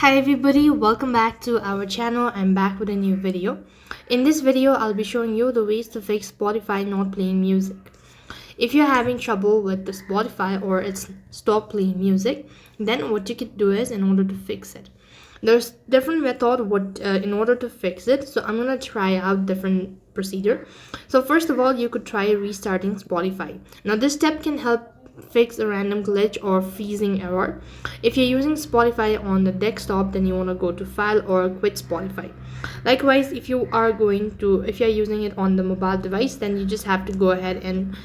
Hi everybody, welcome back to our channel. I'm back with a new video. In this video, I'll be showing you the ways to fix Spotify not playing music. If you're having trouble with the Spotify or it's stopped playing music, then what you could do is in order to fix it. There's different method in order to fix it. So I'm gonna try out different procedure. So first of all, you could try restarting Spotify. Now this step can help fix a random glitch or freezing error. If you're using Spotify on the desktop, then you want to go to file or quit Spotify. Likewise, if you're using it on the mobile device, then you just have to go ahead and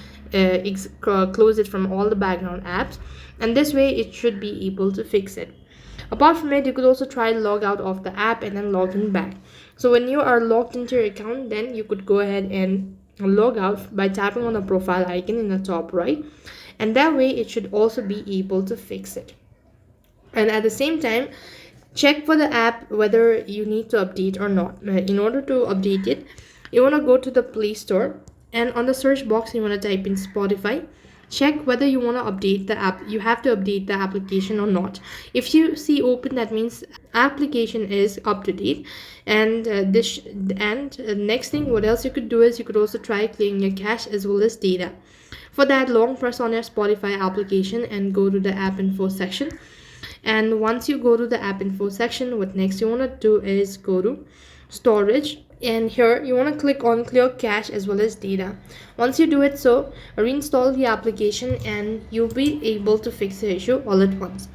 close it from all the background apps, and this way it should be able to fix it. Apart from it, you could also try log out of the app and then log in back. So when you are logged into your account, then you could go ahead and log out by tapping on the profile icon in the top right, and that way it should also be able to fix it. And at the same time, check for the app whether you need to update or not. In order to update it, you want to go to the Play Store, and on the search box you want to type in Spotify. Check whether you want to update the app. You have to update the application or not. If you see open, that means application is up to date. And next thing, what else you could do is you could also try clearing your cache as well as data. For that, long press on your Spotify application and go to the app info section. And once you go to the app info section, what next you want to do is go to storage, and here you want to click on clear cache as well as data. Once you do it, so reinstall the application and you'll be able to fix the issue all at once.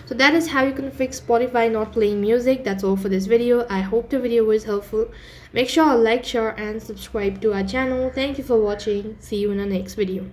So that is how you can fix Spotify not playing music. That's all for this video. I hope the video was helpful. Make sure to like, share and subscribe to our channel. Thank you for watching. See you in the next video.